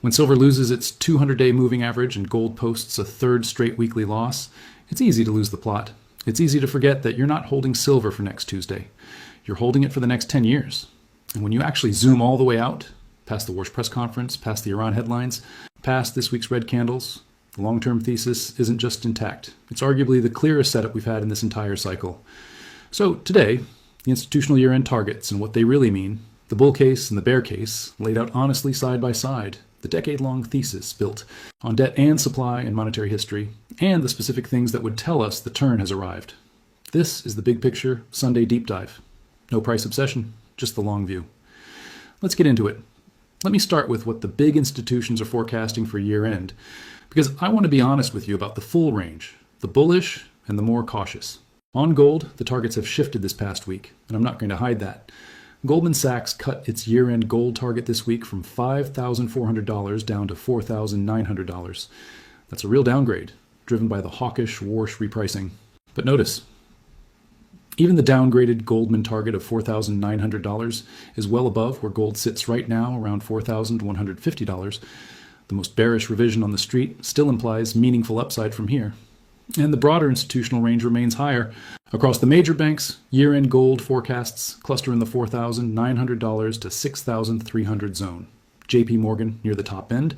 When silver loses its 200-day moving average and gold posts a third straight weekly loss, it's easy to lose the plot. It's easy to forget that you're not holding silver for next Tuesday. You're holding it for the next 10 years. And when you actually zoom all the way out, past the Warsh press conference, past the Iran headlines, past this week's red candles, the long-term thesis isn't just intact. It's arguably the clearest setup we've had in this entire cycle. So today, the institutional year-end targets and what they really mean, the bull case and the bear case, laid out honestly side by side, the decade-long thesis built on debt and supply and monetary history, and the specific things that would tell us the turn has arrived. This is the big picture Sunday deep dive. No price obsession, just the long view. Let's get into it. Let me start with what the big institutions are forecasting for year-end, because I want to be honest with you about the full range, the bullish and the more cautious. On gold, the targets have shifted this past week, and I'm not going to hide that. Goldman Sachs cut its year-end gold target this week from $5,400 down to $4,900. That's a real downgrade, driven by the hawkish Warsh repricing. But notice, even the downgraded Goldman target of $4,900 is well above where gold sits right now, around $4,150. The most bearish revision on the street still implies meaningful upside from here. And the broader institutional range remains higher. Across the major banks, year-end gold forecasts cluster in the $4,900 to $6,300 zone. JP Morgan near the top end,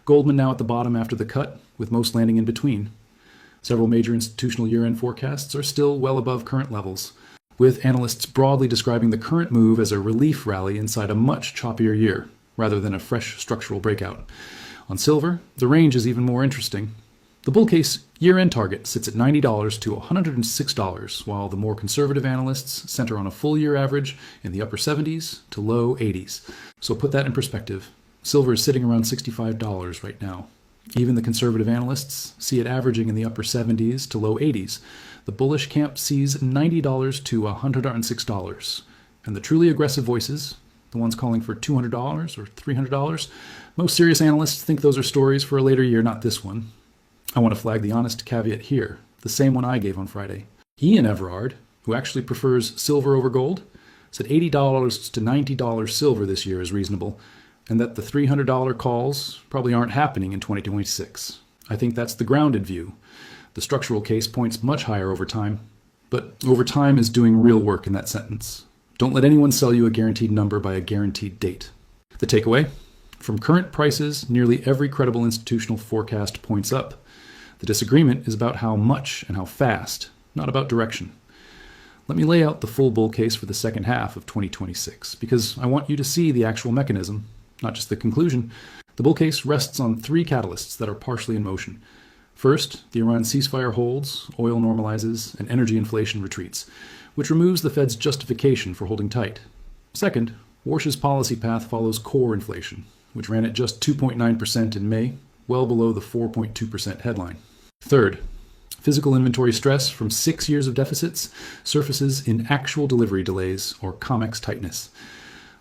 Goldman now at the bottom after the cut, with most landing in between. Several major institutional year-end forecasts are still well above current levels, with analysts broadly describing the current move as a relief rally inside a much choppier year, rather than a fresh structural breakout. On silver, the range is even more interesting. The bull case year-end target sits at $90 to $106, while the more conservative analysts center on a full-year average in the upper 70s to low 80s. So put that in perspective. Silver is sitting around $65 right now. Even the conservative analysts see it averaging in the upper 70s to low 80s. The bullish camp sees $90 to $106. And the truly aggressive voices, the ones calling for $200 or $300, most serious analysts think those are stories for a later year, not this one. I want to flag the honest caveat here, the same one I gave on Friday. Ian Everard, who actually prefers silver over gold, said $80 to $90 silver this year is reasonable, and that the $300 calls probably aren't happening in 2026. I think that's the grounded view. The structural case points much higher over time, but over time is doing real work in that sentence. Don't let anyone sell you a guaranteed number by a guaranteed date. The takeaway? From current prices, nearly every credible institutional forecast points up. The disagreement is about how much and how fast, not about direction. Let me lay out the full bull case for the second half of 2026, because I want you to see the actual mechanism, not just the conclusion. The bull case rests on three catalysts that are partially in motion. First, the Iran ceasefire holds, oil normalizes, and energy inflation retreats, which removes the Fed's justification for holding tight. Second, Warsh's policy path follows core inflation, which ran at just 2.9% in May, well below the 4.2% headline. Third, physical inventory stress from 6 years of deficits surfaces in actual delivery delays or COMEX tightness.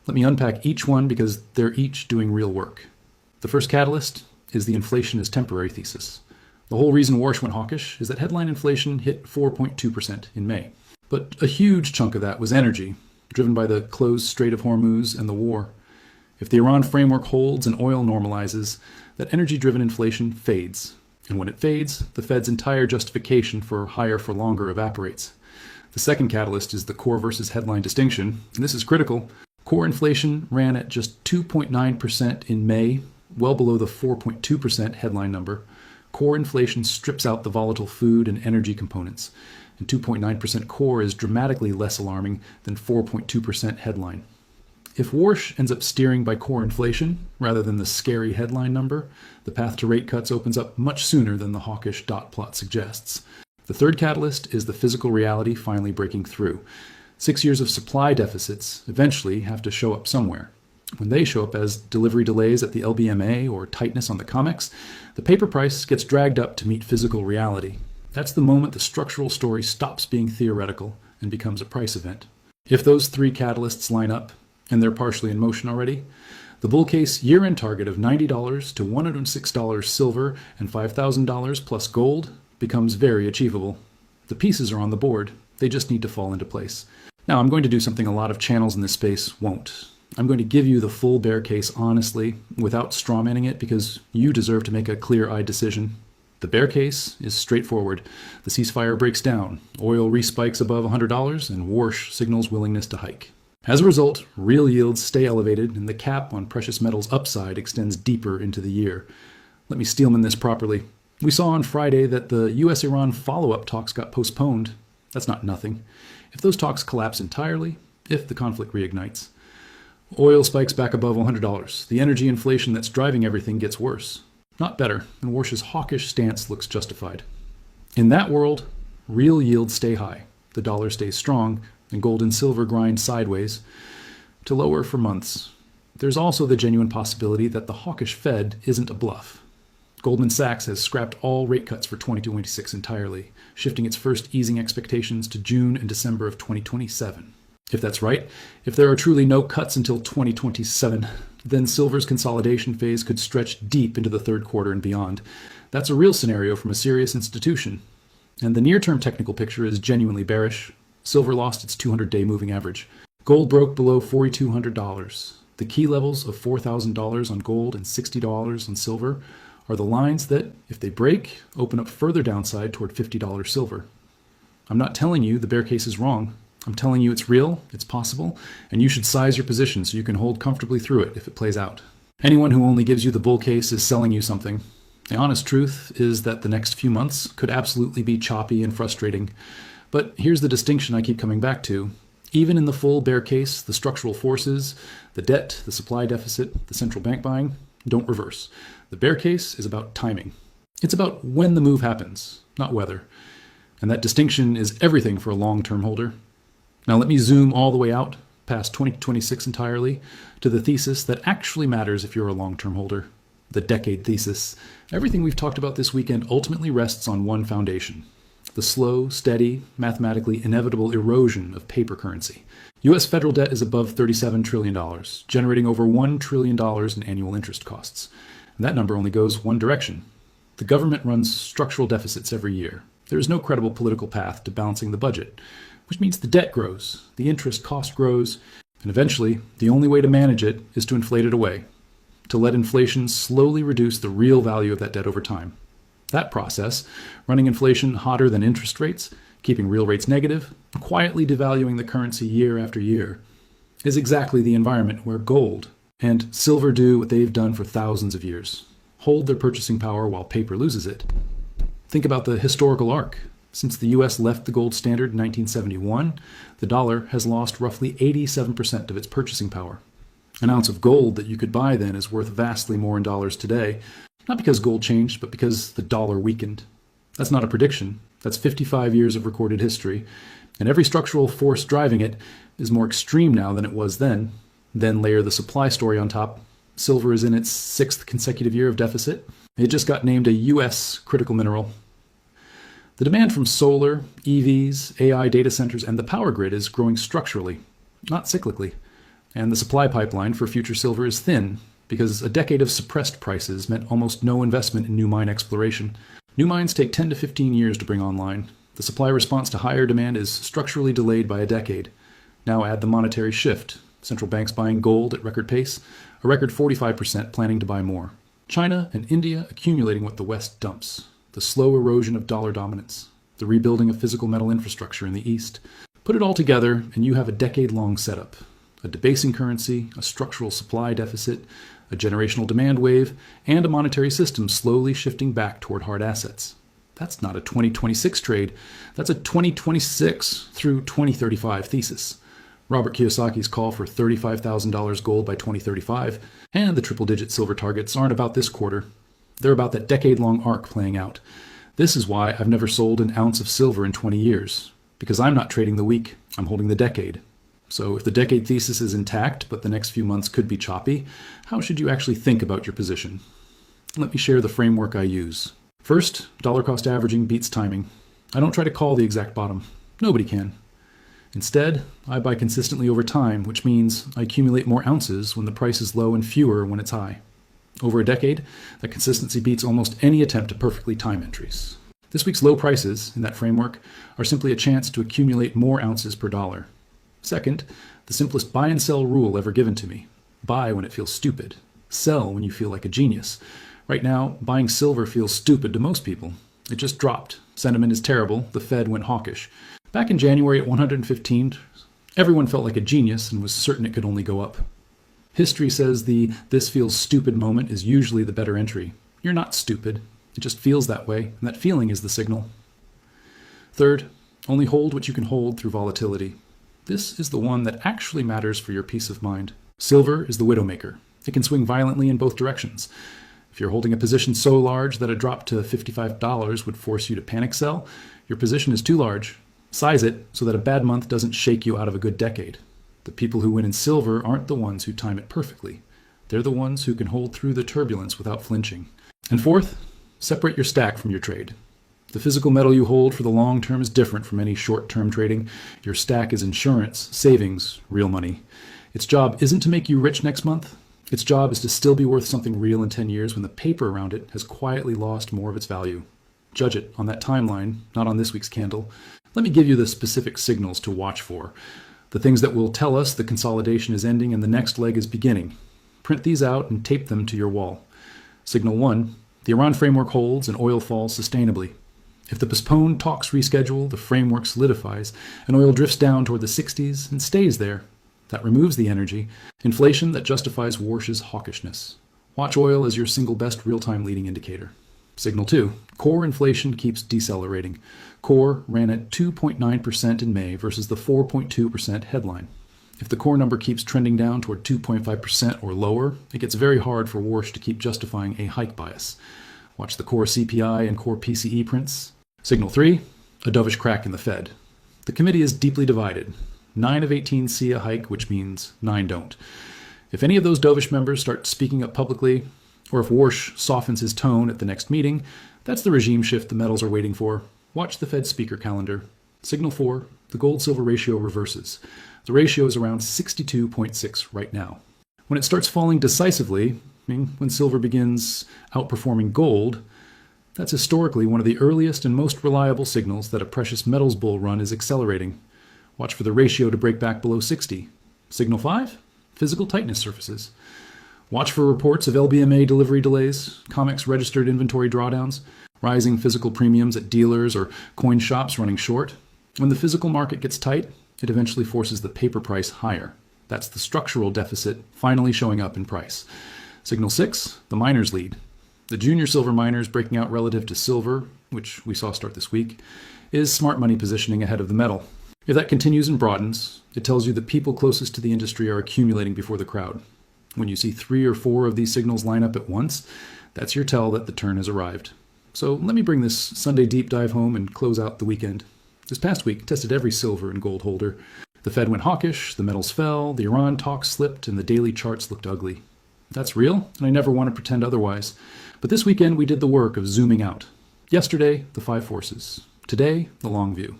Let me unpack each one because they're each doing real work. The first catalyst is the inflation is temporary thesis. The whole reason Warsh went hawkish is that headline inflation hit 4.2% in May. But a huge chunk of that was energy, driven by the closed Strait of Hormuz and the war. If the Iran framework holds and oil normalizes, that energy-driven inflation fades. And when it fades, the Fed's entire justification for higher for longer evaporates. The second catalyst is the core versus headline distinction, and this is critical. Core inflation ran at just 2.9% in May, well below the 4.2% headline number. Core inflation strips out the volatile food and energy components, and 2.9% core is dramatically less alarming than 4.2% headline. If Warsh ends up steering by core inflation, rather than the scary headline number, the path to rate cuts opens up much sooner than the hawkish dot plot suggests. The third catalyst is the physical reality finally breaking through. 6 years of supply deficits eventually have to show up somewhere. When they show up as delivery delays at the LBMA or tightness on the COMEX, the paper price gets dragged up to meet physical reality. That's the moment the structural story stops being theoretical and becomes a price event. If those three catalysts line up, and they're partially in motion already, the bull case year-end target of $90 to $106 silver and $5,000 plus gold becomes very achievable. The pieces are on the board. They just need to fall into place. Now, I'm going to do something a lot of channels in this space won't. I'm going to give you the full bear case honestly, without strawmanning it, because you deserve to make a clear-eyed decision. The bear case is straightforward. The ceasefire breaks down, oil respikes above $100, and Warsh signals willingness to hike. As a result, real yields stay elevated, and the cap on precious metals upside extends deeper into the year. Let me steelman this properly. We saw on Friday that the US-Iran follow-up talks got postponed. That's not nothing. If those talks collapse entirely, if the conflict reignites, oil spikes back above $100. The energy inflation that's driving everything gets worse, not better, and Warsh's hawkish stance looks justified. In that world, real yields stay high, the dollar stays strong, and gold and silver grind sideways to lower for months. There's also the genuine possibility that the hawkish Fed isn't a bluff. Goldman Sachs has scrapped all rate cuts for 2026 entirely, shifting its first easing expectations to June and December of 2027. If that's right, if there are truly no cuts until 2027, then silver's consolidation phase could stretch deep into the third quarter and beyond. That's a real scenario from a serious institution. And the near-term technical picture is genuinely bearish. Silver lost its 200-day moving average. Gold broke below $4,200. The key levels of $4,000 on gold and $60 on silver are the lines that, if they break, open up further downside toward $50 silver. I'm not telling you the bear case is wrong. I'm telling you it's real, it's possible, and you should size your position so you can hold comfortably through it if it plays out. Anyone who only gives you the bull case is selling you something. The honest truth is that the next few months could absolutely be choppy and frustrating. But here's the distinction I keep coming back to. Even in the full bear case, the structural forces, the debt, the supply deficit, the central bank buying, don't reverse. The bear case is about timing. It's about when the move happens, not whether. And that distinction is everything for a long-term holder. Now let me zoom all the way out, past 2026 entirely, to the thesis that actually matters if you're a long-term holder. The decade thesis. Everything we've talked about this weekend ultimately rests on one foundation: the slow, steady, mathematically inevitable erosion of paper currency. U.S. federal debt is above $37 trillion, generating over $1 trillion in annual interest costs. And that number only goes one direction. The government runs structural deficits every year. There is no credible political path to balancing the budget, which means the debt grows, the interest cost grows, and eventually, the only way to manage it is to inflate it away, to let inflation slowly reduce the real value of that debt over time. That process, running inflation hotter than interest rates, keeping real rates negative, and quietly devaluing the currency year after year, is exactly the environment where gold and silver do what they've done for thousands of years: hold their purchasing power while paper loses it. Think about the historical arc. Since the U.S. left the gold standard in 1971, the dollar has lost roughly 87% of its purchasing power. An ounce of gold that you could buy then is worth vastly more in dollars today, not because gold changed, but because the dollar weakened. That's not a prediction. That's 55 years of recorded history, and every structural force driving it is more extreme now than it was then. Then layer the supply story on top. Silver is in its 6th consecutive year of deficit. It just got named a U.S. critical mineral. The demand from solar, EVs, AI data centers, and the power grid is growing structurally, not cyclically. And the supply pipeline for future silver is thin, because a decade of suppressed prices meant almost no investment in new mine exploration. New mines take 10 to 15 years to bring online. The supply response to higher demand is structurally delayed by a decade. Now add the monetary shift. Central banks buying gold at record pace, a record 45% planning to buy more. China and India accumulating what the West dumps. The slow erosion of dollar dominance, the rebuilding of physical metal infrastructure in the East. Put it all together and you have a decade-long setup. A debasing currency, a structural supply deficit, a generational demand wave, and a monetary system slowly shifting back toward hard assets. That's not a 2026 trade. That's a 2026 through 2035 thesis. Robert Kiyosaki's call for $35,000 gold by 2035 and the triple-digit silver targets aren't about this quarter. They're about that decade-long arc playing out. This is why I've never sold an ounce of silver in 20 years, because I'm not trading the week, I'm holding the decade. So if the decade thesis is intact, but the next few months could be choppy, how should you actually think about your position? Let me share the framework I use. First, dollar cost averaging beats timing. I don't try to call the exact bottom. Nobody can. Instead, I buy consistently over time, which means I accumulate more ounces when the price is low and fewer when it's high. Over a decade, that consistency beats almost any attempt to perfectly time entries. This week's low prices, in that framework, are simply a chance to accumulate more ounces per dollar. Second, The simplest buy and sell rule ever given to me. Buy when it feels stupid. Sell when you feel like a genius. Right now, buying silver feels stupid to most people. It just dropped. Sentiment is terrible. The Fed went hawkish. Back in January at 115, everyone felt like a genius and was certain it could only go up. History says the "this feels stupid" moment is usually the better entry. You're not stupid. It just feels that way, and that feeling is the signal. Third, only hold what you can hold through volatility. This is the one that actually matters for your peace of mind. Silver is the widowmaker. It can swing violently in both directions. If you're holding a position so large that a drop to $55 would force you to panic sell, your position is too large. Size it so that a bad month doesn't shake you out of a good decade. The people who win in silver aren't the ones who time it perfectly. They're the ones who can hold through the turbulence without flinching. And fourth, separate your stack from your trade. The physical metal you hold for the long term is different from any short-term trading. Your stack is insurance, savings, real money. Its job isn't to make you rich next month. Its job is to still be worth something real in 10 years when the paper around it has quietly lost more of its value. Judge it on that timeline, not on this week's candle. Let me give you the specific signals to watch for. The things that will tell us the consolidation is ending and the next leg is beginning. Print these out and tape them to your wall. Signal 1, the Iran framework holds and oil falls sustainably. If the postponed talks reschedule, the framework solidifies, and oil drifts down toward the 60s and stays there. That removes the energy, inflation that justifies Warsh's hawkishness. Watch oil as your single best real-time leading indicator. Signal 2, core inflation keeps decelerating. Core ran at 2.9% in May versus the 4.2% headline. If the core number keeps trending down toward 2.5% or lower, it gets very hard for Warsh to keep justifying a hike bias. Watch the core CPI and core PCE prints. Signal 3, a dovish crack in the Fed. The committee is deeply divided. 9 of 18 see a hike, which means 9 don't. If any of those dovish members start speaking up publicly, or if Warsh softens his tone at the next meeting, that's the regime shift the metals are waiting for. Watch the Fed speaker calendar. Signal 4, the gold-silver ratio reverses. The ratio is around 62.6 right now. When it starts falling decisively, when silver begins outperforming gold, that's historically one of the earliest and most reliable signals that a precious metals bull run is accelerating. Watch for the ratio to break back below 60. Signal 5, physical tightness surfaces. Watch for reports of LBMA delivery delays, COMEX registered inventory drawdowns, rising physical premiums at dealers or coin shops running short. When the physical market gets tight, it eventually forces the paper price higher. That's the structural deficit finally showing up in price. Signal 6, the miners lead. The junior silver miners breaking out relative to silver, which we saw start this week, is smart money positioning ahead of the metal. If that continues and broadens, it tells you the people closest to the industry are accumulating before the crowd. When you see 3 or 4 of these signals line up at once, that's your tell that the turn has arrived. So let me bring this Sunday deep dive home and close out the weekend. This past week tested every silver and gold holder. The Fed went hawkish, the metals fell, the Iran talks slipped, and the daily charts looked ugly. That's real, and I never want to pretend otherwise. But this weekend we did the work of zooming out. Yesterday, the 5 forces. Today, the long view.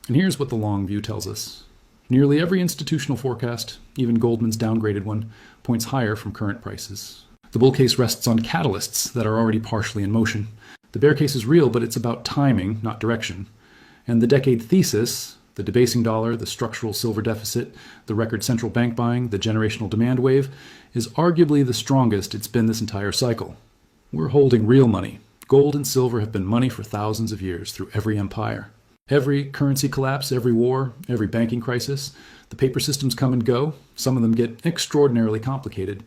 And here's what the long view tells us. Nearly every institutional forecast, even Goldman's downgraded one, points higher from current prices. The bull case rests on catalysts that are already partially in motion. The bear case is real, but it's about timing, not direction. And the decade thesis, the debasing dollar, the structural silver deficit, the record central bank buying, the generational demand wave, is arguably the strongest it's been this entire cycle. We're holding real money. Gold and silver have been money for thousands of years through every empire. Every currency collapse, every war, every banking crisis, the paper systems come and go. Some of them get extraordinarily complicated.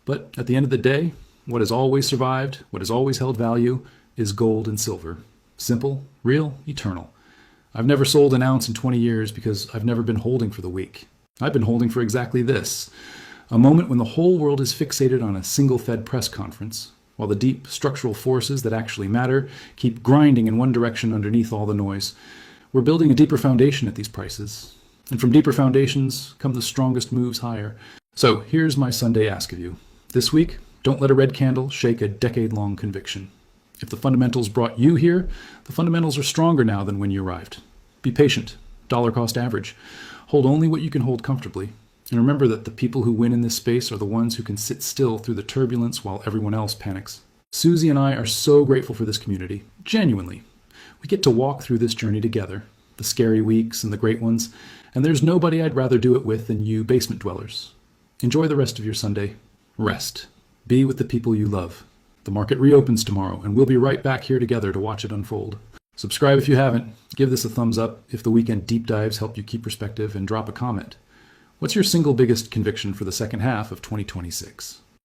But at the end of the day, what has always survived, what has always held value, is gold and silver. Simple, real, eternal. I've never sold an ounce in 20 years because I've never been holding for the weak. I've been holding for exactly this. A moment when the whole world is fixated on a single Fed press conference, while the deep structural forces that actually matter keep grinding in one direction underneath all the noise. We're building a deeper foundation at these prices. And from deeper foundations come the strongest moves higher. So here's my Sunday ask of you. This week, don't let a red candle shake a decade-long conviction. If the fundamentals brought you here, the fundamentals are stronger now than when you arrived. Be patient. Dollar cost average. Hold only what you can hold comfortably. And remember that the people who win in this space are the ones who can sit still through the turbulence while everyone else panics. Susie and I are so grateful for this community. Genuinely. We get to walk through this journey together. The scary weeks and the great ones. And there's nobody I'd rather do it with than you basement dwellers. Enjoy the rest of your Sunday. Rest. Be with the people you love. The market reopens tomorrow, and we'll be right back here together to watch it unfold. Subscribe if you haven't. Give this a thumbs up if the weekend deep dives help you keep perspective, and drop a comment. What's your single biggest conviction for the second half of 2026?